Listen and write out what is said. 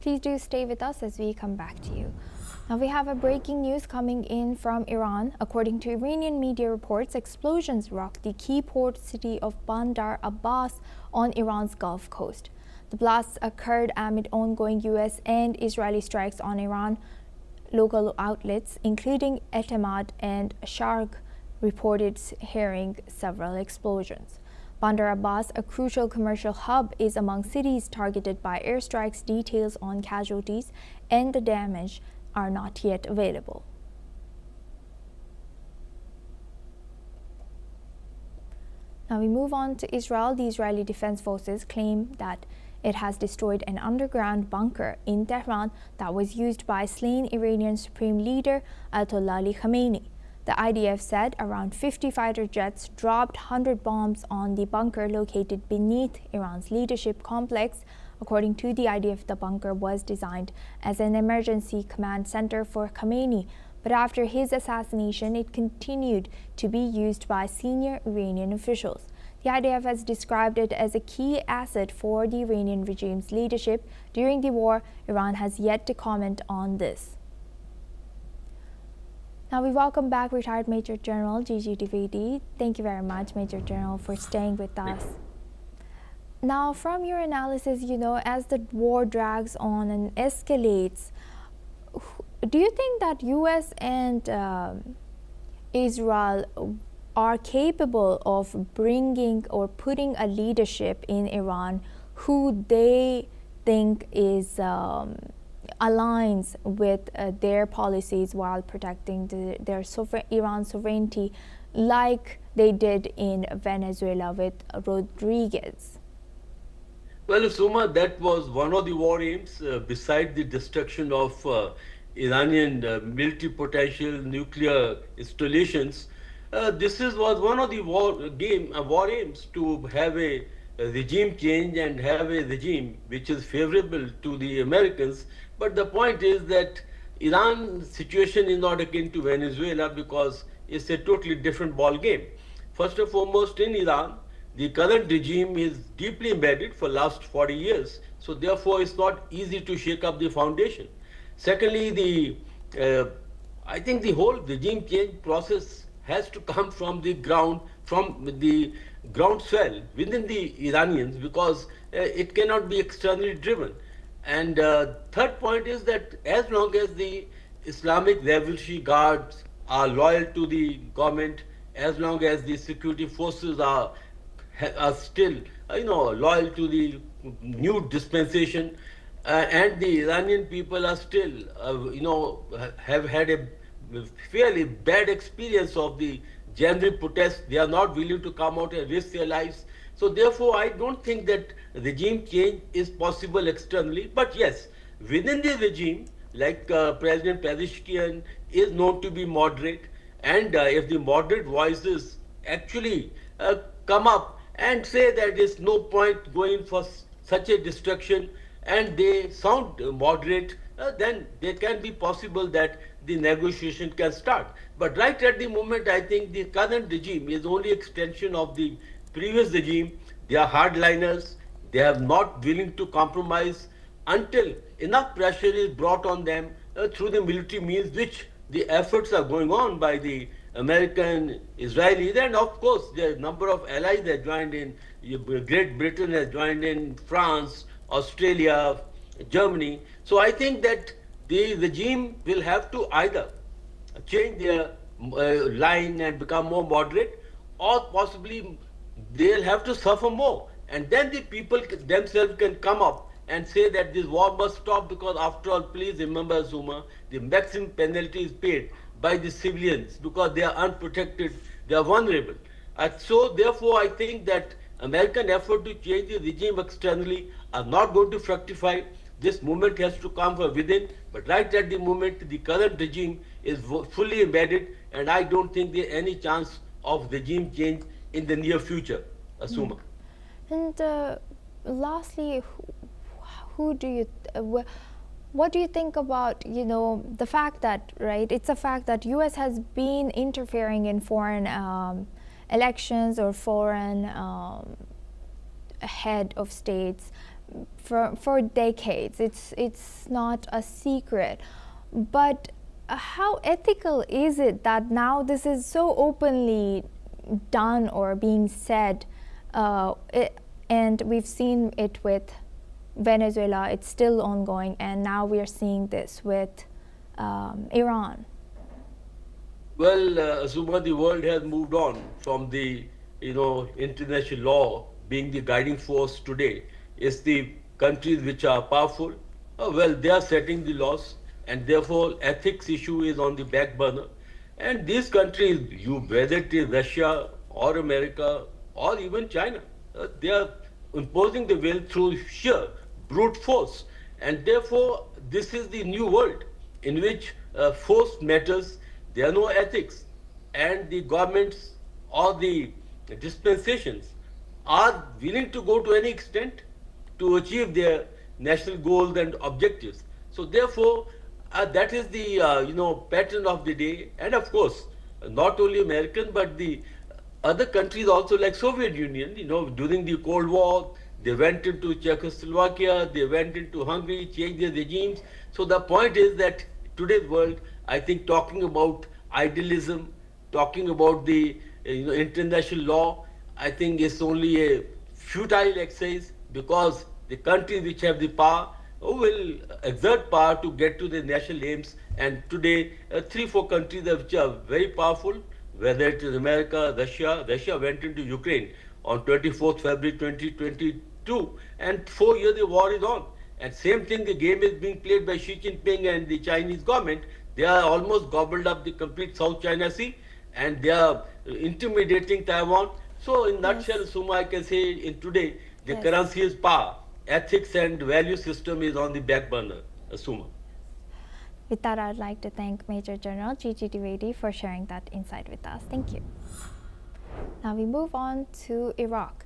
Please do stay with us as we come back to you. Now we have a breaking news coming in from Iran. According to Iranian media reports, explosions rocked the key port city of Bandar Abbas on Iran's Gulf Coast. The blasts occurred amid ongoing US and Israeli strikes on Iran. Local outlets, including Etemad and Sharq, reported hearing several explosions. Bandar Abbas, a crucial commercial hub, is among cities targeted by airstrikes. Details on casualties and the damage are not yet available. Now we move on to Israel. The Israeli Defense Forces claim that it has destroyed an underground bunker in Tehran that was used by slain Iranian Supreme Leader Ayatollah Khamenei. The IDF said around 50 fighter jets dropped 100 bombs on the bunker located beneath Iran's leadership complex. According to the IDF, the bunker was designed as an emergency command center for Khamenei, but after his assassination, it continued to be used by senior Iranian officials. The IDF has described it as a key asset for the Iranian regime's leadership during the war. Iran has yet to comment on this. Now we welcome back retired Major General Gigi Dividi. Thank you very much, Major General, for staying with us. Now, from your analysis, as the war drags on and escalates, do you think that US and Israel are capable of bringing or putting a leadership in Iran who they think is aligns with their policies while protecting their Iran sovereignty, like they did in Venezuela with Rodriguez? Well, Suma, that was one of the war aims, beside the destruction of Iranian military potential nuclear installations. Was one of the war aims to have a regime change and have a regime which is favorable to the Americans. But the point is that Iran's situation is not akin to Venezuela because it's a totally different ball game. First and foremost, in Iran, the current regime is deeply embedded for last 40 years. So therefore, it's not easy to shake up the foundation. Secondly, I think the whole regime change process has to come from the ground, from the groundswell within the Iranians, because it cannot be externally driven. And third point is that as long as the Islamic Revolutionary Guards are loyal to the government, as long as the security forces are still loyal to the new dispensation, and the Iranian people are still have had a fairly bad experience of the January protests. They are not willing to come out and risk their lives. So therefore, I don't think that regime change is possible externally. But yes, within the regime, like President Pezeshkian is known to be moderate, and if the moderate voices actually come up and say that there's no point going for such a destruction, and they sound moderate, then it can be possible that the negotiation can start. But right at the moment, I think the current regime is only extension of the previous regime. They are hardliners. They are not willing to compromise until enough pressure is brought on them through the military means, which the efforts are going on by the American, Israelis, and of course the number of allies that joined in. Great Britain has joined in, France, Australia, Germany. So I think that the regime will have to either change their line and become more moderate, or possibly they'll have to suffer more. And then the people themselves can come up and say that this war must stop, because after all, please remember, Zuma, the maximum penalty is paid by the civilians because they are unprotected, they are vulnerable. And so therefore, I think that American effort to change the regime externally are not going to fructify. This movement has to come from within, but right at the moment, the current regime is fully embedded, and I don't think there is any chance of regime change in the near future, Asuma. And lastly, what do you think about the fact that it's a fact that U.S. has been interfering in foreign elections or foreign head of states for decades. It's not a secret. But how ethical is it that now this is so openly done or being said? And we've seen it with Venezuela, it's still ongoing, and now we are seeing this with Iran. Well, Azuma, the world has moved on from the, international law being the guiding force today. It's the countries which are powerful. Well, they are setting the laws, and therefore ethics issue is on the back burner. And these countries, whether it is Russia or America or even China, they are imposing the will through sheer brute force. And therefore, this is the new world in which force matters. There are no ethics, and the governments or the dispensations are willing to go to any extent to achieve their national goals and objectives. So therefore, that is the pattern of the day. And of course, not only American but the other countries also, like Soviet Union. During the Cold War, they went into Czechoslovakia, they went into Hungary, changed their regimes. So the point is that today's world, I think, talking about idealism, talking about the international law, I think is only a futile exercise, because the countries which have the power will exert power to get to their national aims. And today, 3-4 countries which are very powerful, whether it is America, Russia. Russia went into Ukraine on 24th February 2022, and 4 years the war is on. And same thing, the game is being played by Xi Jinping and the Chinese government. They are almost gobbled up the complete South China Sea, and they are intimidating Taiwan. So in nutshell, Suma, I can say in today, the currency is power. Ethics and value system is on the back burner, Suma. With that, I'd like to thank Major General Gigi Dwivedi for sharing that insight with us. Thank you. Now we move on to Iraq.